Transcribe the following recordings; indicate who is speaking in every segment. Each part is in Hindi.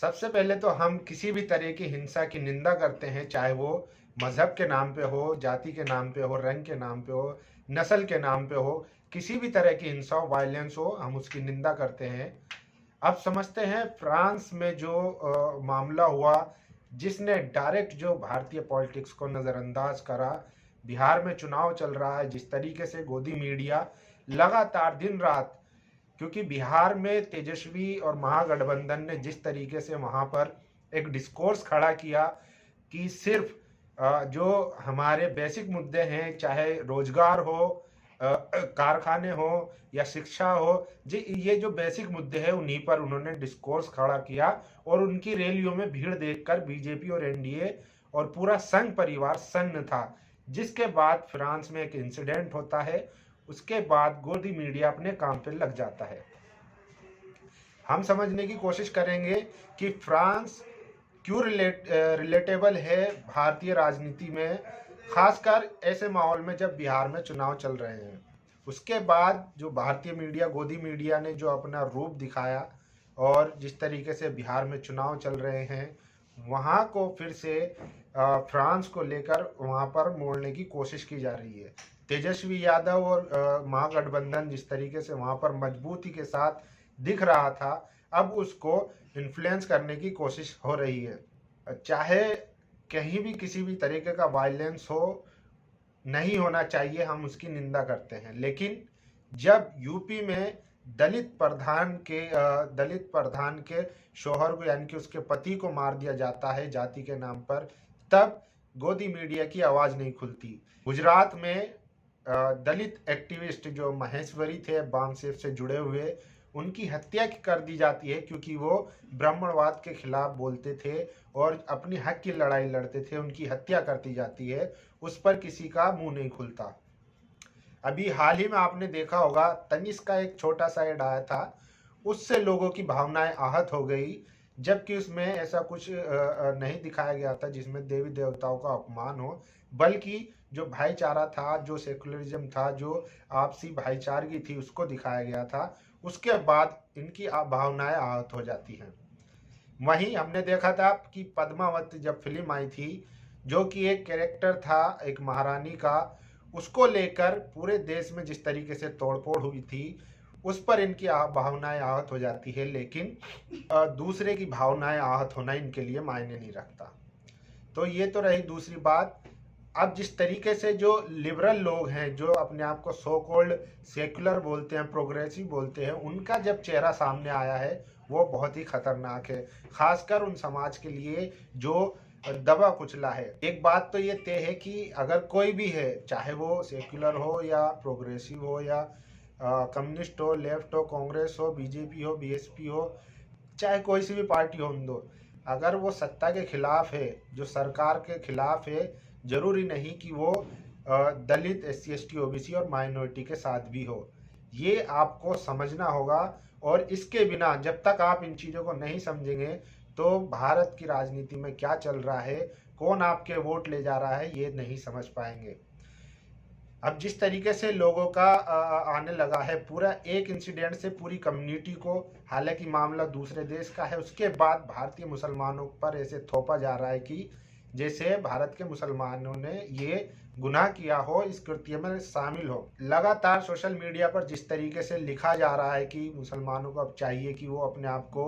Speaker 1: सबसे पहले तो हम किसी भी तरह की हिंसा की निंदा करते हैं, चाहे वो मज़हब के नाम पे हो, जाति के नाम पे हो, रंग के नाम पे हो, नस्ल के नाम पे हो, किसी भी तरह की हिंसा हो, वायलेंस हो, हम उसकी निंदा करते हैं। अब समझते हैं फ्रांस में जो मामला हुआ, जिसने डायरेक्ट जो भारतीय पॉलिटिक्स को नज़रअंदाज करा। बिहार में चुनाव चल रहा है, जिस तरीके से गोदी मीडिया लगातार दिन रात, क्योंकि बिहार में तेजस्वी और महागठबंधन ने जिस तरीके से वहां पर एक डिस्कोर्स खड़ा किया कि सिर्फ जो हमारे बेसिक मुद्दे हैं, चाहे रोजगार हो, कारखाने हो या शिक्षा हो, जी ये जो बेसिक मुद्दे हैं उन्हीं पर उन्होंने डिस्कोर्स खड़ा किया। और उनकी रैलियों में भीड़ देखकर बीजेपी और एनडीए और पूरा संघ परिवार सन्न था। जिसके बाद फ्रांस में एक इंसिडेंट होता है, उसके बाद गोदी मीडिया अपने काम पे लग जाता है। हम समझने की कोशिश करेंगे कि फ्रांस क्यों रिलेटेबल है भारतीय राजनीति में, खासकर ऐसे माहौल में जब बिहार में चुनाव चल रहे हैं। उसके बाद जो भारतीय मीडिया, गोदी मीडिया ने जो अपना रूप दिखाया और जिस तरीके से बिहार में चुनाव चल रहे हैं, वहाँ को फिर से फ्रांस को लेकर वहाँ पर मोड़ने की कोशिश की जा रही है। तेजस्वी यादव और महागठबंधन जिस तरीके से वहाँ पर मजबूती के साथ दिख रहा था, अब उसको इन्फ्लुएंस करने की कोशिश हो रही है। चाहे कहीं भी किसी भी तरीके का वायलेंस हो, नहीं होना चाहिए, हम उसकी निंदा करते हैं। लेकिन जब यूपी में दलित प्रधान के शोहर को, यानी कि उसके पति को मार दिया जाता है जाति के नाम पर, तब गोदी मीडिया की आवाज नहीं खुलती। गुजरात में दलित एक्टिविस्ट जो महेश्वरी थे, बामसेफ से जुड़े हुए, उनकी हत्या कर दी जाती है क्योंकि वो ब्राह्मणवाद के खिलाफ बोलते थे और अपनी हक की लड़ाई लड़ते थे। उनकी हत्या कर दी जाती है, उस पर किसी का मुंह नहीं खुलता। अभी हाल ही में आपने देखा होगा, तनिष्क का एक छोटा सा ऐड आया था, उससे लोगों की भावनाएं आहत हो गई, जबकि उसमें ऐसा कुछ नहीं दिखाया गया था जिसमें देवी देवताओं का अपमान हो, बल्कि जो भाईचारा था, जो सेकुलरिज्म था, जो आपसी भाईचारगी थी, उसको दिखाया गया था। उसके बाद इनकी भावनाएं आहत हो जाती हैं। वहीं हमने देखा था कि पद्मावत जब फिल्म आई थी, जो कि एक कैरेक्टर था एक महारानी का, उसको लेकर पूरे देश में जिस तरीके से तोड़फोड़ हुई थी, उस पर इनकी भावनाएं आहत हो जाती है। लेकिन दूसरे की भावनाएं आहत होना इनके लिए मायने नहीं रखता। तो ये तो रही दूसरी बात। अब जिस तरीके से जो लिबरल लोग हैं, जो अपने आप को सो कॉल्ड सेक्युलर बोलते हैं, प्रोग्रेसिव बोलते हैं, उनका जब चेहरा सामने आया है, वो बहुत ही खतरनाक है, खासकर उन समाज के लिए जो दबा कुचला है। एक बात तो ये तय है कि अगर कोई भी है, चाहे वो सेक्युलर हो या प्रोग्रेसिव हो या कम्युनिस्ट हो, लेफ्ट हो, कांग्रेस हो, बीजेपी हो, बीएसपी हो, चाहे कोई सी भी पार्टी हो, उन दो, अगर वो सत्ता के खिलाफ है, जो सरकार के खिलाफ है, जरूरी नहीं कि वो दलित, SC ST OBC और माइनॉरिटी के साथ भी हो। ये आपको समझना होगा। और इसके बिना जब तक आप इन चीज़ों को नहीं समझेंगे, तो भारत की राजनीति में क्या चल रहा है, कौन आपके वोट ले जा रहा है, ये नहीं समझ पाएंगे। अब जिस तरीके से लोगों का आने लगा है, पूरा एक इंसिडेंट से पूरी कम्युनिटी को, हालांकि मामला दूसरे देश का है, उसके बाद भारतीय मुसलमानों पर ऐसे थोपा जा रहा है कि जैसे भारत के मुसलमानों ने ये गुनाह किया हो, इस कृत्य में शामिल हो। लगातार सोशल मीडिया पर जिस तरीके से लिखा जा रहा है कि मुसलमानों को अब चाहिए कि वो अपने आप को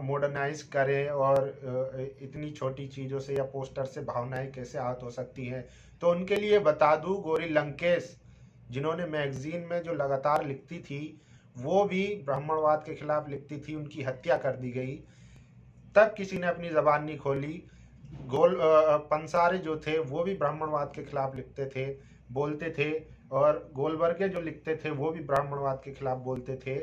Speaker 1: मॉडर्नाइज करें और इतनी छोटी चीज़ों से या पोस्टर से भावनाएं कैसे आहत हो सकती हैं। तो उनके लिए बता दूं, गौरी लंकेश, जिन्होंने मैगजीन में जो लगातार लिखती थी, वो भी ब्राह्मणवाद के खिलाफ लिखती थी, उनकी हत्या कर दी गई। तब किसी ने अपनी जबान नहीं खोली। पंसारे जो थे, वो भी ब्राह्मणवाद के खिलाफ लिखते थे, बोलते थे, और गोलबर्गे जो लिखते थे, वो भी ब्राह्मणवाद के खिलाफ बोलते थे।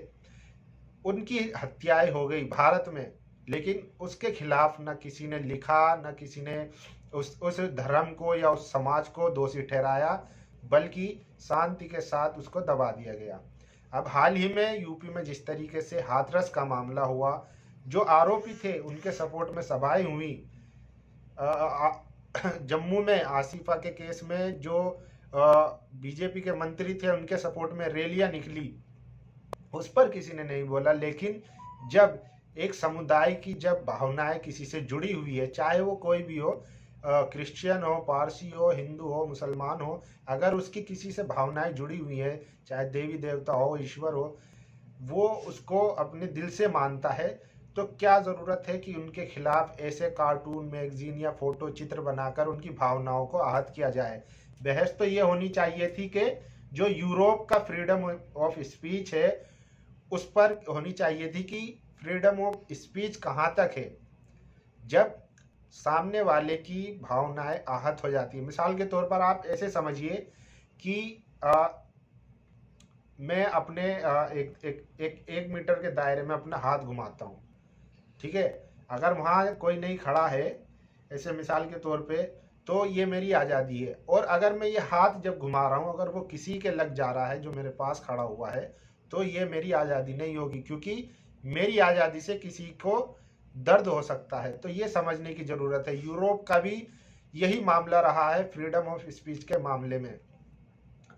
Speaker 1: उनकी हत्याएं हो गई भारत में, लेकिन उसके खिलाफ न किसी ने लिखा, न किसी ने उस धर्म को या उस समाज को दोषी ठहराया, बल्कि शांति के साथ उसको दबा दिया गया। अब हाल ही में यूपी में जिस तरीके से हाथरस का मामला हुआ, जो आरोपी थे उनके सपोर्ट में सभाएं हुई, जम्मू में आसिफा के केस में जो बीजेपी के मंत्री थे, उनके सपोर्ट में रैलियां निकली, उस पर किसी ने नहीं बोला। लेकिन जब एक समुदाय की जब भावनाएं किसी से जुड़ी हुई है, चाहे वो कोई भी हो, क्रिश्चियन हो, पारसी हो, हिंदू हो, मुसलमान हो, अगर उसकी किसी से भावनाएं जुड़ी हुई है, चाहे देवी देवता हो, ईश्वर हो, वो उसको अपने दिल से मानता है, तो क्या ज़रूरत है कि उनके खिलाफ ऐसे कार्टून, मैगजीन या फोटो चित्र बनाकर उनकी भावनाओं को आहत किया जाए। बहस तो ये होनी चाहिए थी कि जो यूरोप का फ्रीडम ऑफ स्पीच है, उस पर होनी चाहिए थी कि फ्रीडम ऑफ स्पीच कहाँ तक है जब सामने वाले की भावनाएं आहत हो जाती है। मिसाल के तौर पर आप ऐसे समझिए कि मैं अपने एक मीटर के दायरे में अपना हाथ घुमाता हूँ, ठीक है, अगर वहाँ कोई नहीं खड़ा है, ऐसे मिसाल के तौर पे, तो ये मेरी आज़ादी है। और अगर मैं ये हाथ जब घुमा रहा हूँ, अगर वो किसी के लग जा रहा है जो मेरे पास खड़ा हुआ है, तो ये मेरी आज़ादी नहीं होगी, क्योंकि मेरी आज़ादी से किसी को दर्द हो सकता है। तो ये समझने की ज़रूरत है। यूरोप का भी यही मामला रहा है फ्रीडम ऑफ स्पीच के मामले में।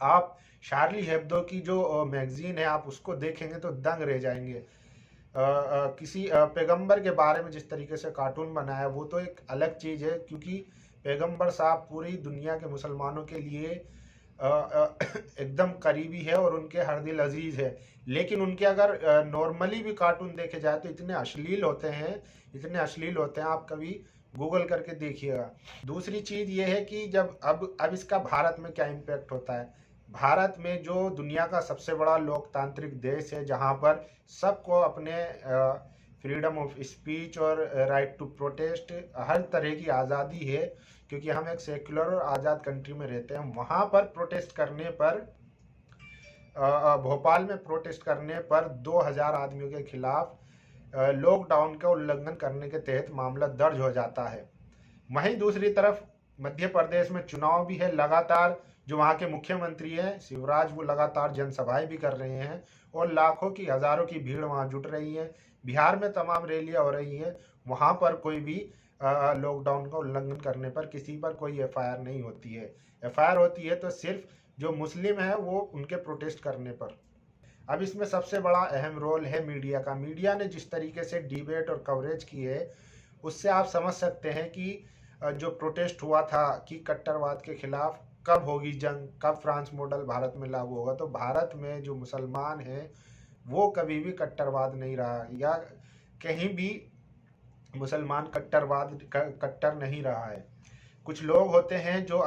Speaker 1: आप शार्ली हेब्दो की जो मैगजीन है, आप उसको देखेंगे तो दंग रह जाएंगे। किसी पैगंबर के बारे में जिस तरीके से कार्टून बनाया, वो तो एक अलग चीज़ है, क्योंकि पैगंबर साहब पूरी दुनिया के मुसलमानों के लिए एकदम करीबी है और उनके हर दिल अजीज़ है। लेकिन उनके अगर नॉर्मली भी कार्टून देखे जाए तो इतने अश्लील होते हैं, इतने अश्लील होते हैं, आप कभी गूगल करके देखिएगा। दूसरी चीज़ ये है कि जब अब इसका भारत में क्या इम्पैक्ट होता है। भारत में जो दुनिया का सबसे बड़ा लोकतांत्रिक देश है, जहाँ पर सबको अपने फ्रीडम ऑफ स्पीच और राइट टू प्रोटेस्ट, हर तरह की आज़ादी है, क्योंकि हम एक सेक्युलर और आज़ाद कंट्री में रहते हैं। वहाँ पर प्रोटेस्ट करने पर, भोपाल में प्रोटेस्ट करने पर 2000 आदमियों के खिलाफ लॉकडाउन का उल्लंघन करने के तहत मामला दर्ज हो जाता है। वहीं दूसरी तरफ मध्य प्रदेश में चुनाव भी है, लगातार जो वहाँ के मुख्यमंत्री हैं शिवराज, वो लगातार जनसभाएं भी कर रहे हैं और लाखों की, हजारों की भीड़ वहाँ जुट रही है। बिहार में तमाम रैलियां हो रही हैं, वहाँ पर कोई भी लॉकडाउन का उल्लंघन करने पर किसी पर कोई एफआईआर नहीं होती है। एफआईआर होती है तो सिर्फ जो मुस्लिम है वो उनके प्रोटेस्ट करने पर। अब इसमें सबसे बड़ा अहम रोल है मीडिया का। मीडिया ने जिस तरीके से डिबेट और कवरेज की है, उससे आप समझ सकते हैं कि जो प्रोटेस्ट हुआ था कि कट्टरवाद के खिलाफ, कब होगी जंग, कब फ्रांस मॉडल भारत में लागू होगा। तो भारत में जो मुसलमान हैं वो कभी भी कट्टरवाद नहीं रहा, या कहीं भी मुसलमान कट्टर नहीं रहा है। कुछ लोग होते हैं जो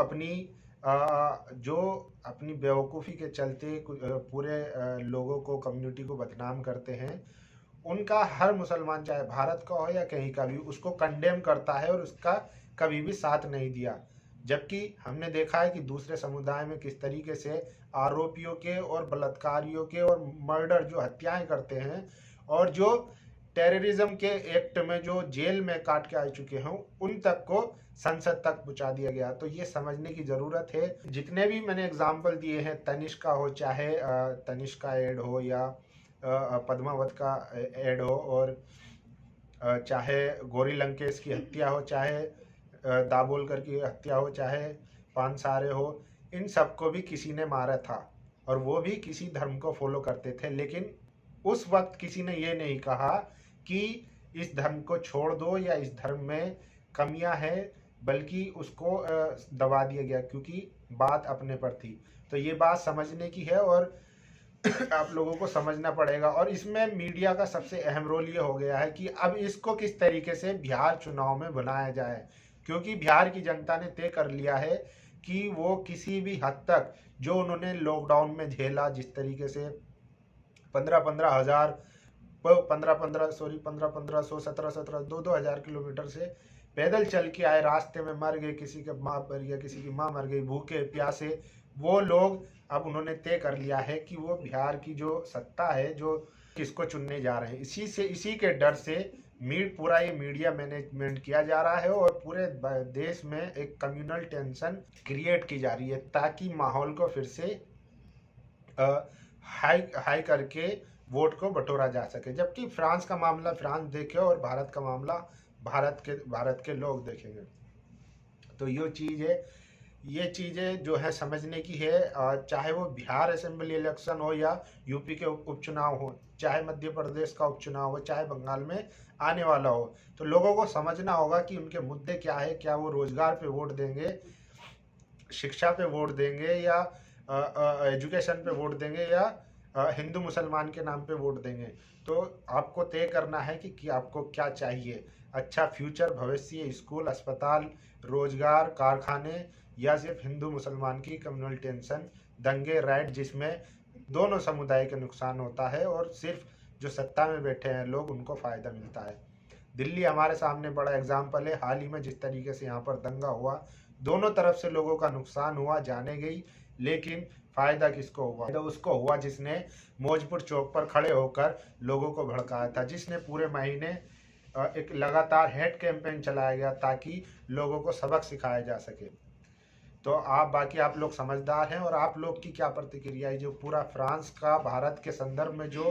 Speaker 1: अपनी बेवकूफ़ी के चलते पूरे लोगों को, कम्युनिटी को बदनाम करते हैं। उनका हर मुसलमान, चाहे भारत का हो या कहीं का भी, उसको कंडेम करता है और उसका कभी भी साथ नहीं दिया। जबकि हमने देखा है कि दूसरे समुदाय में किस तरीके से आरोपियों के और बलात्कारियों के और मर्डर, जो हत्याएं करते हैं, और जो टेररिज्म के एक्ट में जो जेल में काट के आ चुके हैं, उन तक को संसद तक पहुंचा दिया गया। तो ये समझने की ज़रूरत है। जितने भी मैंने एग्जाम्पल दिए हैं, तनिष्का हो, चाहे तनिष्का ऐड हो, या पद्मावत का ऐड हो, और चाहे गौरी लंकेश की हत्या हो, चाहे दाभोलकर की हत्या हो, चाहे पानसारे हो, इन सबको भी किसी ने मारा था और वो भी किसी धर्म को फॉलो करते थे। लेकिन उस वक्त किसी ने ये नहीं कहा कि इस धर्म को छोड़ दो या इस धर्म में कमियां हैं, बल्कि उसको दबा दिया गया, क्योंकि बात अपने पर थी। तो ये बात समझने की है और आप लोगों को समझना पड़ेगा। और इसमें मीडिया का सबसे अहम रोल ये हो गया है कि अब इसको किस तरीके से बिहार चुनाव में बनाया जाए, क्योंकि बिहार की जनता ने तय कर लिया है कि वो किसी भी हद तक जो उन्होंने लॉकडाउन में झेला, जिस तरीके से 1500, 17 2,000 किलोमीटर से पैदल चल के आए, रास्ते में मर गए, किसी के बाप मर गया, किसी की माँ मर गई, भूखे प्यासे, वो लोग, अब उन्होंने तय कर लिया है कि वो बिहार की जो सत्ता है, जो किसको चुनने जा रहे हैं। इसी के डर से पूरा ये मीडिया मैनेजमेंट किया जा रहा है और पूरे देश में एक कम्युनल टेंशन क्रिएट की जा रही है, ताकि माहौल को फिर से हाई करके वोट को बटोरा जा सके। जबकि फ्रांस का मामला फ्रांस देखे और भारत का मामला भारत के लोग देखेंगे। तो ये चीज़ है, ये चीज़ें जो है समझने की है। चाहे वो बिहार असेंबली इलेक्शन हो या यूपी के उपचुनाव हो, चाहे मध्य प्रदेश का उपचुनाव हो, चाहे बंगाल में आने वाला हो, तो लोगों को समझना होगा कि उनके मुद्दे क्या है। क्या वो रोजगार पे वोट देंगे, शिक्षा पे वोट देंगे, या एजुकेशन पे वोट देंगे, या हिंदू मुसलमान के नाम पे वोट देंगे। तो आपको तय करना है कि आपको क्या चाहिए। अच्छा फ्यूचर, भविष्य, स्कूल, अस्पताल, रोजगार, कारखाने, या सिर्फ हिंदू मुसलमान की कम्युनल टेंशन, दंगे, राइट, जिसमें दोनों समुदाय का नुकसान होता है और सिर्फ जो सत्ता में बैठे हैं लोग उनको फ़ायदा मिलता है। दिल्ली हमारे सामने बड़ा एग्जाम्पल है। हाल ही में जिस तरीके से यहाँ पर दंगा हुआ, दोनों तरफ से लोगों का नुकसान हुआ, जाने गई, लेकिन फ़ायदा किसको हुआ? तो उसको हुआ जिसने मौजपुर चौक पर खड़े होकर लोगों को भड़काया था, जिसने पूरे महीने एक लगातार हेट कैंपेन चलाया गया ताकि लोगों को सबक सिखाया जा सके। तो आप लोग समझदार हैं, और आप लोग की क्या प्रतिक्रिया है? जो पूरा फ्रांस का भारत के संदर्भ में जो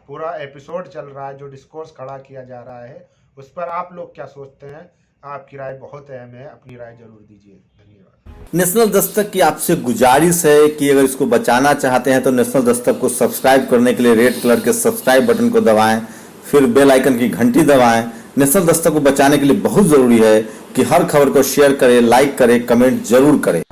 Speaker 1: पूरा एपिसोड चल रहा है, जो डिस्कोर्स खड़ा किया जा रहा है, उस पर आप लोग क्या सोचते हैं? आपकी राय बहुत अहम है, अपनी राय जरूर दीजिए। धन्यवाद।
Speaker 2: नेशनल दस्तक की आपसे गुजारिश है कि अगर इसको बचाना चाहते हैं तो नेशनल दस्तक को सब्सक्राइब करने के लिए रेड कलर के सब्सक्राइब बटन को दबाएं, फिर बेल आइकन की घंटी दबाएं। नेशनल दस्तक को बचाने के लिए बहुत जरूरी है कि हर खबर को शेयर करें, लाइक करें, कमेंट जरूर करें।